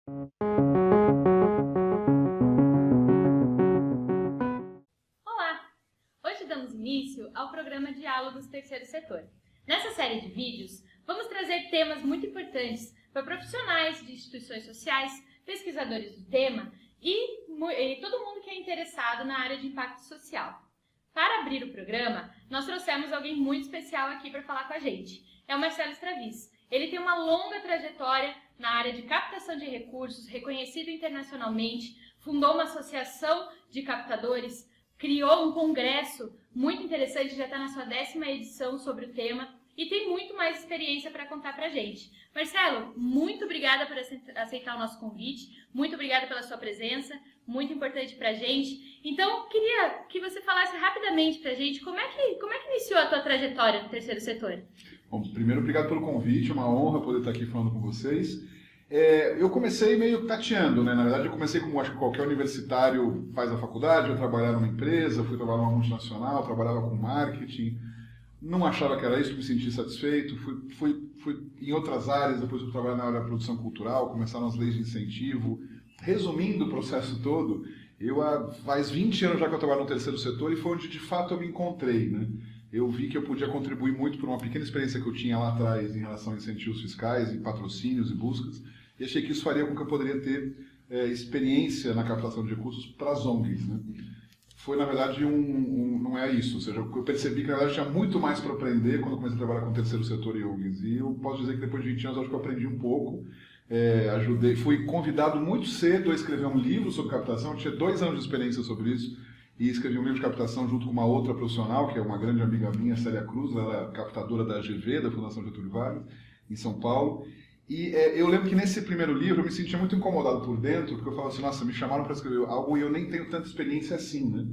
Olá! Hoje damos início ao programa Diálogos Terceiro Setor. Nessa série de vídeos, vamos trazer temas muito importantes para profissionais de instituições sociais, pesquisadores do tema e todo mundo que é interessado na área de impacto social. Para abrir o programa, nós trouxemos alguém muito especial aqui para falar com a gente. É o Marcelo Straviz. Ele tem uma longa trajetória na área de captação de recursos, reconhecido internacionalmente, fundou uma associação de captadores, criou um congresso muito interessante, já está na sua 10ª edição sobre o tema e tem muito mais experiência para contar para a gente. Marcelo, muito obrigada por aceitar o nosso convite, muito obrigada pela sua presença, muito importante para a gente. Então, queria que você falasse rapidamente para a gente como é que iniciou a tua trajetória no terceiro setor. Bom, primeiro, obrigado pelo convite, é uma honra poder estar aqui falando com vocês. Eu comecei meio tateando, né? Na verdade, eu comecei como acho que qualquer universitário faz a faculdade, eu trabalhava numa empresa, fui trabalhar numa multinacional, trabalhava com marketing, não achava que era isso, me senti satisfeito, fui em outras áreas, depois eu trabalhei na área da produção cultural, começaram as leis de incentivo. Resumindo o processo todo, faz 20 anos já que eu trabalho no terceiro setor e foi onde de fato eu me encontrei, né? Eu vi que eu podia contribuir muito por uma pequena experiência que eu tinha lá atrás em relação a incentivos fiscais e patrocínios e buscas, e achei que isso faria com que eu poderia ter experiência na captação de recursos para as ONGs, né? Foi, na verdade, não é isso, ou seja, eu percebi que, na verdade, tinha muito mais para aprender quando eu comecei a trabalhar com o terceiro setor e ONGs, e eu posso dizer que depois de 20 anos, acho que eu aprendi um pouco, fui convidado muito cedo a escrever um livro sobre captação, eu tinha 2 anos de experiência sobre isso, e escrevi um livro de captação junto com uma outra profissional, que é uma grande amiga minha, Célia Cruz, ela é captadora da AGV, da Fundação Getúlio Vargas, em São Paulo. E eu lembro que nesse primeiro livro eu me sentia muito incomodado por dentro, porque eu falava assim, nossa, me chamaram para escrever algo e eu nem tenho tanta experiência assim, né?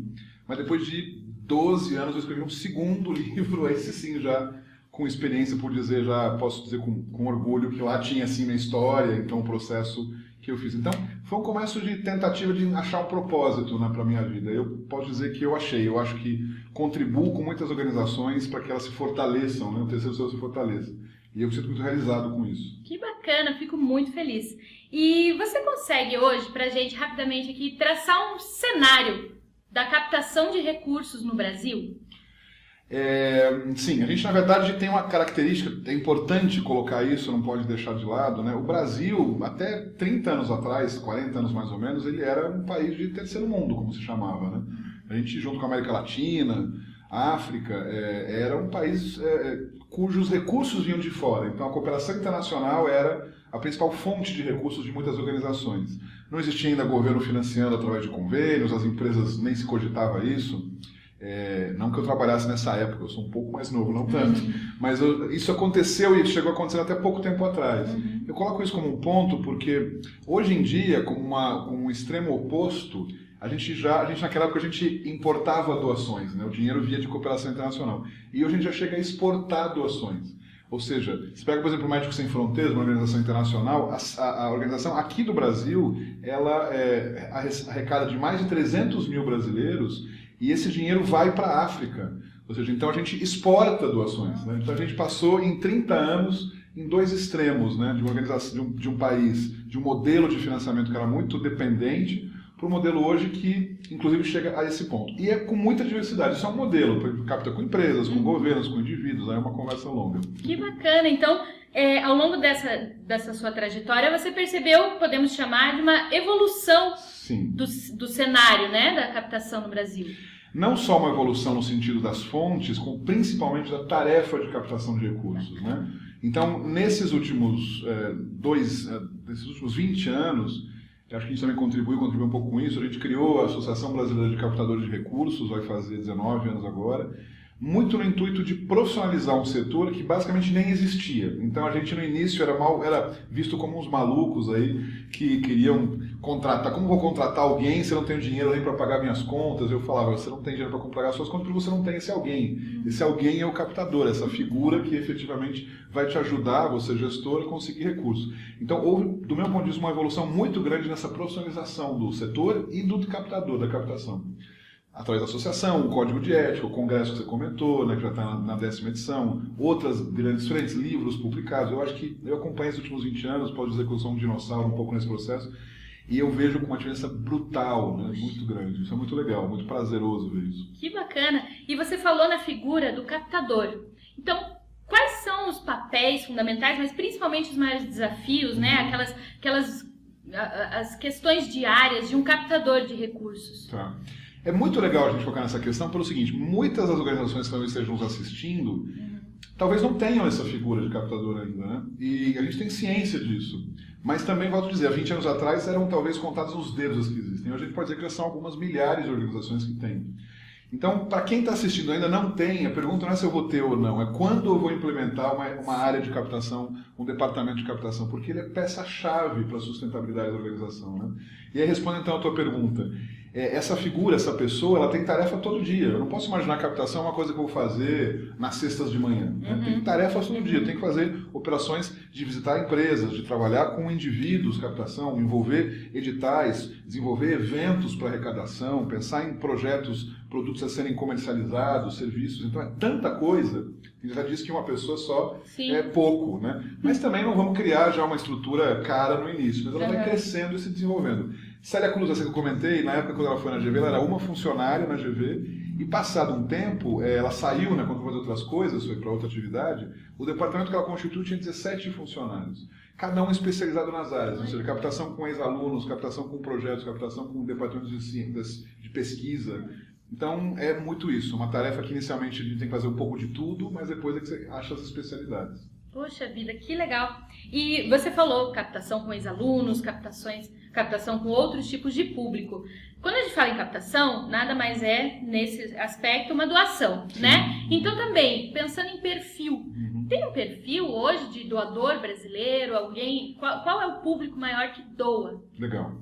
Mas depois de 12 anos eu escrevi um segundo livro, esse sim já com experiência, por dizer, já posso dizer com orgulho que lá tinha assim minha história, então o processo que eu fiz. Então, foi um começo de tentativa de achar um propósito, né, para a minha vida. Eu posso dizer que eu acho que contribuo com muitas organizações para que elas se fortaleçam, né, o terceiro setor se fortaleça. E eu me sinto muito realizado com isso. Que bacana, fico muito feliz. E você consegue hoje, para a gente, rapidamente aqui, traçar um cenário da captação de recursos no Brasil? Sim, a gente na verdade tem uma característica, é importante colocar isso, não pode deixar de lado, né? O Brasil, até 30 anos atrás, 40 anos mais ou menos, ele era um país de terceiro mundo, como se chamava, né? A gente, junto com a América Latina, a África, era um país cujos recursos vinham de fora. Então a cooperação internacional era a principal fonte de recursos de muitas organizações. Não existia ainda governo financiando através de convênios, as empresas nem se cogitava isso. Não que eu trabalhasse nessa época, eu sou um pouco mais novo, não tanto, mas isso aconteceu e chegou a acontecer até pouco tempo atrás. Eu coloco isso como um ponto porque hoje em dia, como um extremo oposto, a gente naquela época a gente importava doações, né? O dinheiro via de cooperação internacional, e hoje a gente já chega a exportar doações. Ou seja, se pega, por exemplo, o Médicos Sem Fronteiras, uma organização internacional, a organização aqui do Brasil, ela arrecada de mais de 300 mil brasileiros, e esse dinheiro vai para a África. Ou seja, então a gente exporta doações, né? Então a gente passou em 30 anos em 2 extremos, né? De uma organização, de um país, de um modelo de financiamento que era muito dependente, para um modelo hoje que, inclusive, chega a esse ponto. E é com muita diversidade. Isso é um modelo, capta com empresas, com governos, com indivíduos, aí é uma conversa longa. Que bacana! Então, ao longo dessa sua trajetória, você percebeu, podemos chamar, de uma evolução do cenário, né, da captação no Brasil. Não só uma evolução no sentido das fontes, como principalmente da tarefa de captação de recursos, né? Então, nesses últimos 20 anos, acho que a gente também contribuiu um pouco com isso, a gente criou a Associação Brasileira de Captadores de Recursos, vai fazer 19 anos agora, muito no intuito de profissionalizar um setor que basicamente nem existia. Então a gente no início era visto como uns malucos aí que queriam contratar. Como vou contratar alguém se eu não tenho dinheiro nem para pagar minhas contas? Eu falava, você não tem dinheiro para pagar suas contas porque você não tem esse alguém. Esse alguém é o captador, essa figura que efetivamente vai te ajudar, você gestor, a conseguir recursos. Então houve, do meu ponto de vista, uma evolução muito grande nessa profissionalização do setor e do captador, da captação. através da associação, o código de ética, o congresso que você comentou, né, que já está na 10ª edição, outras grandes frentes, livros publicados. Eu acho que eu acompanho esses últimos 20 anos, posso dizer que eu sou um dinossauro um pouco nesse processo, e eu vejo com uma diferença brutal, né, muito grande. Isso é muito legal, muito prazeroso ver isso. Que bacana! E você falou na figura do captador. Então, quais são os papéis fundamentais, mas principalmente os maiores desafios, né, as questões diárias de um captador de recursos? Tá. É muito legal a gente focar nessa questão pelo seguinte, muitas das organizações que talvez estejam nos assistindo, talvez não tenham essa figura de captador ainda, né? E a gente tem ciência disso. Mas também, volto a dizer, há 20 anos atrás eram talvez contados nos dedos as que existem. Hoje a gente pode dizer que já são algumas milhares de organizações que têm. Então, para quem está assistindo ainda não tem, a pergunta não é se eu vou ter ou não, é quando eu vou implementar uma área de captação, um departamento de captação, porque ele é peça-chave para a sustentabilidade da organização, né? E aí, respondendo então a tua pergunta, essa figura, essa pessoa, ela tem tarefa todo dia. Eu não posso imaginar a captação uma coisa que eu vou fazer nas sextas de manhã. Né? Tem tarefas todo dia. Eu tenho que fazer operações de visitar empresas, de trabalhar com indivíduos, captação, envolver editais, desenvolver eventos para arrecadação, pensar em projetos, produtos a serem comercializados, serviços. Então é tanta coisa. A gente já disse que uma pessoa só é pouco, né? Mas também não vamos criar já uma estrutura cara no início, mas ela vai crescendo e se desenvolvendo. Célia Cruz, essa que eu comentei, na época quando ela foi na GV, ela era uma funcionária na GV, e passado um tempo, ela saiu, né, quando foi fazer outras coisas, foi para outra atividade, o departamento que ela constituiu tinha 17 funcionários, cada um especializado nas áreas, ou seja, captação com ex-alunos, captação com projetos, captação com departamentos de pesquisa. Então, é muito isso, uma tarefa que inicialmente a gente tem que fazer um pouco de tudo, mas depois é que você acha as especialidades. Poxa vida, que legal! E você falou captação com ex-alunos, captação com outros tipos de público. Quando a gente fala em captação, nada mais é, nesse aspecto, uma doação, né? Então também, pensando em perfil, tem um perfil hoje de doador brasileiro, alguém, qual é o público maior que doa? Legal.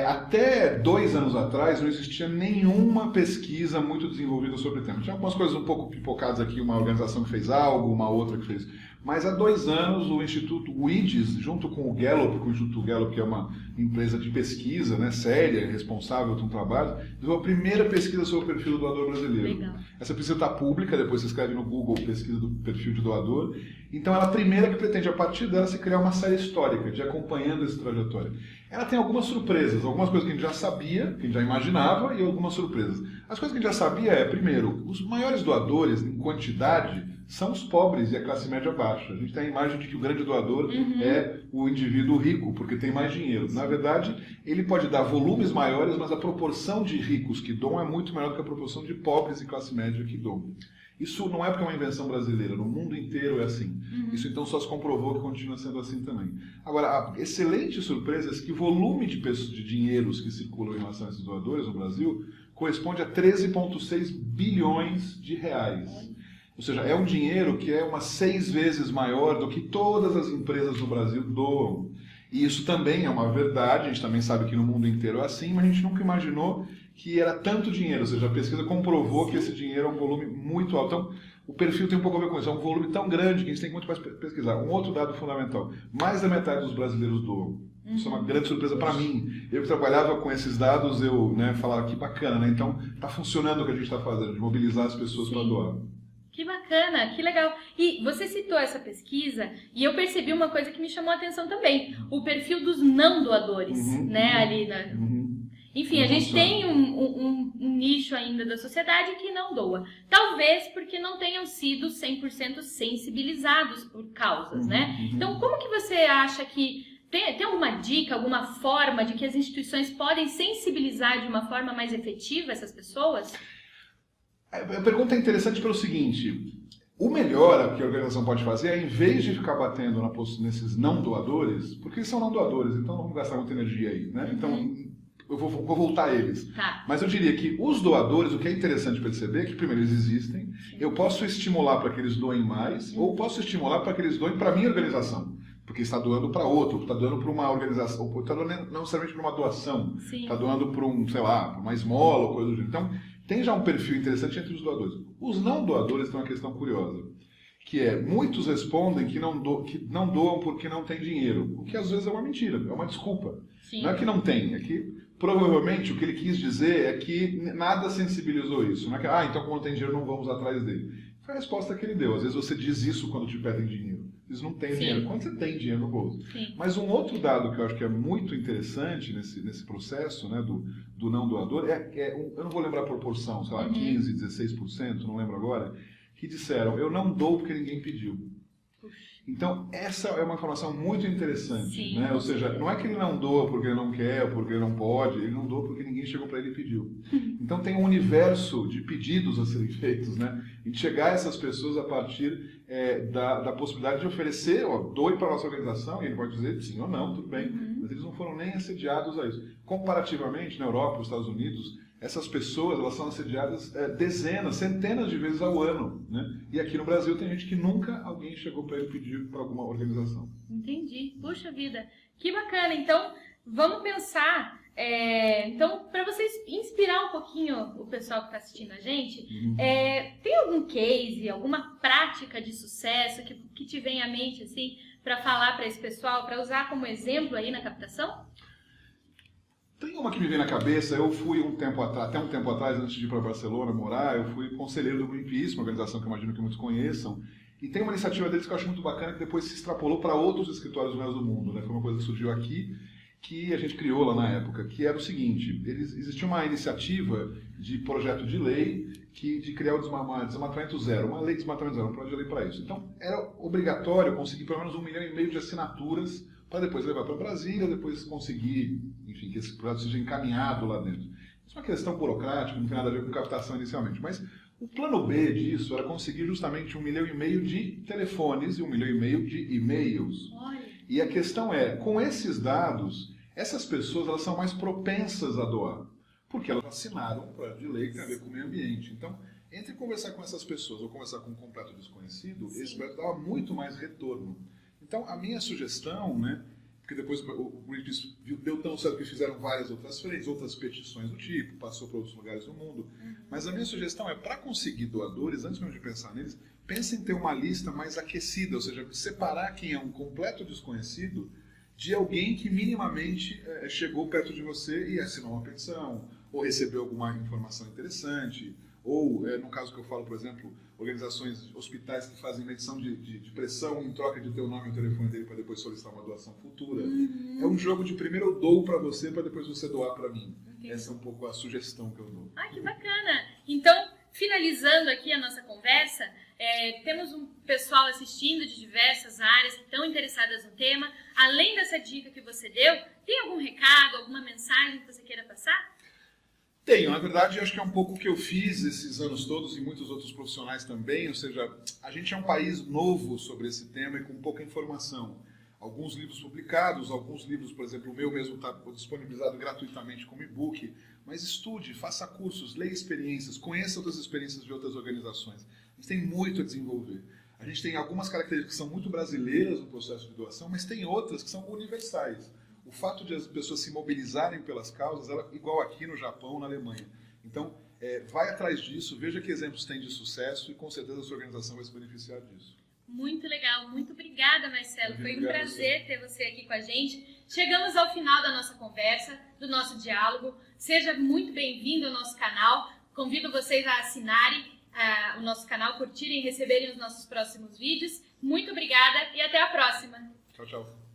Até 2 anos atrás não existia nenhuma pesquisa muito desenvolvida sobre o tema. Tinha algumas coisas um pouco pipocadas aqui, uma organização que fez algo, uma outra que fez. Mas há 2 anos o Instituto IDES, junto com o Gallup, o Instituto Gallup, que é uma empresa de pesquisa, né, séria, responsável por um trabalho, desenvolveu a primeira pesquisa sobre o perfil do doador brasileiro. Legal. Essa pesquisa está pública, depois você escreve no Google pesquisa do perfil de doador. Então ela é a primeira que pretende, a partir dela, se criar uma série histórica, de acompanhando essa trajetória. Ela tem algumas surpresas, algumas coisas que a gente já sabia, que a gente já imaginava, e algumas surpresas. As coisas que a gente já sabia primeiro, os maiores doadores, em quantidade, são os pobres e a classe média baixa. A gente tem a imagem de que o grande doador é o indivíduo rico, porque tem mais dinheiro. Na verdade, ele pode dar volumes maiores, mas a proporção de ricos que doam é muito maior do que a proporção de pobres e classe média que doam. Isso não é porque é uma invenção brasileira, no mundo inteiro é assim. Isso então só se comprovou que continua sendo assim também. Agora, a excelente surpresa é que o volume de dinheiros que circulam em relação a esses doadores no Brasil corresponde a 13,6 bilhões de reais. Ou seja, é um dinheiro que é umas 6 vezes maior do que todas as empresas no Brasil doam. E isso também é uma verdade, a gente também sabe que no mundo inteiro é assim, mas a gente nunca imaginou que era tanto dinheiro. Ou seja, a pesquisa comprovou que esse dinheiro é um volume muito alto. Então, o perfil tem um pouco a ver com isso. É um volume tão grande que a gente tem muito mais pesquisar. Um outro dado fundamental, mais da metade dos brasileiros doam. Isso é uma grande surpresa para mim. Eu que trabalhava com esses dados, eu falava que bacana, né? Então, está funcionando o que a gente está fazendo, de mobilizar as pessoas para doar. Que bacana, que legal. E você citou essa pesquisa e eu percebi uma coisa que me chamou a atenção também. O perfil dos não doadores, né? Ali Enfim, a gente tem um nicho ainda da sociedade que não doa. Talvez porque não tenham sido 100% sensibilizados por causas, né? Então, como que você acha que... Tem alguma dica, alguma forma de que as instituições podem sensibilizar de uma forma mais efetiva essas pessoas? A pergunta é interessante pelo seguinte, o melhor que a organização pode fazer é, em vez de ficar batendo nesses não doadores, porque eles são não doadores, então não vamos gastar muita energia aí, né? Então, eu vou voltar a eles. Tá. Mas eu diria que os doadores, o que é interessante perceber é que, primeiro, eles existem, eu posso estimular para que eles doem mais, ou posso estimular para que eles doem para a minha organização. Porque está doando para outro, está doando para uma organização, ou está doando não necessariamente para uma doação, está doando para para uma esmola ou coisa do gênero. Então, tem já um perfil interessante entre os doadores. Os não doadores têm uma questão curiosa, que é, muitos respondem que não doam porque não tem dinheiro, o que às vezes é uma mentira, é uma desculpa. Sim. Não é que não tem, é que provavelmente o que ele quis dizer é que nada sensibilizou isso. Não é que, então como não tem dinheiro não vamos atrás dele. Foi a resposta que ele deu. Às vezes você diz isso quando te pedem dinheiro. Eles não têm dinheiro, quando você tem dinheiro no bolso. Sim. Mas um outro dado que eu acho que é muito interessante nesse processo, né, do não doador, eu não vou lembrar a proporção, sei lá, 15%, 16%, não lembro agora, que disseram, eu não dou porque ninguém pediu. Então, essa é uma informação muito interessante. Sim. Né? Ou seja, não é que ele não doa porque ele não quer, ou porque ele não pode, ele não doa porque ninguém chegou para ele e pediu. Então, tem um universo de pedidos a serem feitos, né? E de chegar a essas pessoas a partir da possibilidade de oferecer, doe para a nossa organização, e ele pode dizer sim ou não, tudo bem. Mas eles não foram nem assediados a isso. Comparativamente, na Europa, nos Estados Unidos, essas pessoas elas são assediadas dezenas, centenas de vezes ao ano. Né? E aqui no Brasil tem gente que nunca alguém chegou para ele pedir para alguma organização. Entendi. Puxa vida. Que bacana. Então, vamos pensar... Então, para vocês inspirar um pouquinho o pessoal que está assistindo a gente, tem algum case, alguma prática de sucesso que te vem à mente assim, para falar para esse pessoal, para usar como exemplo aí na captação? Tem uma que me vem na cabeça. Eu fui até um tempo atrás, antes de ir para Barcelona morar, eu fui conselheiro do Greenpeace, uma organização que eu imagino que muitos conheçam. E tem uma iniciativa deles que eu acho muito bacana, que depois se extrapolou para outros escritórios do resto do mundo. Né? Foi uma coisa que surgiu aqui, que a gente criou lá na época, que era o seguinte: existia uma iniciativa de projeto de lei de criar o desmatamento zero, uma lei de desmatamento zero, um projeto de lei para isso. Então, era obrigatório conseguir pelo menos 1,5 milhão de assinaturas para depois levar para Brasília, depois conseguir, enfim, que esse projeto seja encaminhado lá dentro. Isso é uma questão burocrática, não tem nada a ver com captação inicialmente, mas o plano B disso era conseguir justamente 1,5 milhão de telefones e 1,5 milhão de e-mails. E a questão é, com esses dados, essas pessoas elas são mais propensas a doar, porque elas assinaram um projeto de lei que tem a ver com o meio ambiente. Então, entre conversar com essas pessoas ou conversar com um completo desconhecido, esse projeto dava muito mais retorno. Então, a minha sugestão, né, porque depois o Greenpeace deu tão certo que fizeram várias outras frentes, outras petições do tipo, passou para outros lugares do mundo, mas a minha sugestão é, para conseguir doadores, antes mesmo de pensar neles, pense em ter uma lista mais aquecida, ou seja, separar quem é um completo desconhecido de alguém que minimamente chegou perto de você e assinou uma petição, ou recebeu alguma informação interessante, ou, no caso que eu falo, por exemplo, organizações, hospitais que fazem medição de pressão em troca de ter o nome e o telefone dele para depois solicitar uma doação futura. É um jogo de primeiro eu dou para você, para depois você doar para mim. Entendi. Essa é um pouco a sugestão que eu dou. Que bacana! Então, finalizando aqui a nossa conversa, temos um pessoal assistindo de diversas áreas que estão interessadas no tema. Além dessa dica que você deu, tem algum recado, alguma mensagem que você queira passar? Tenho, na verdade, eu acho que é um pouco o que eu fiz esses anos todos e muitos outros profissionais também, ou seja, a gente é um país novo sobre esse tema e com pouca informação. Alguns livros publicados, alguns livros, por exemplo, o meu mesmo está disponibilizado gratuitamente como e-book, mas estude, faça cursos, leia experiências, conheça outras experiências de outras organizações. A gente tem muito a desenvolver. A gente tem algumas características que são muito brasileiras no processo de doação, mas tem outras que são universais. O fato de as pessoas se mobilizarem pelas causas, ela, igual aqui no Japão, na Alemanha. Então, vai atrás disso, veja que exemplos tem de sucesso e com certeza a sua organização vai se beneficiar disso. Muito legal, muito obrigada, Marcelo. Foi um prazer ter você aqui com a gente. Chegamos ao final da nossa conversa, do nosso diálogo. Seja muito bem-vindo ao nosso canal. Convido vocês a assinarem o nosso canal, curtirem e receberem os nossos próximos vídeos. Muito obrigada e até a próxima. Tchau, tchau.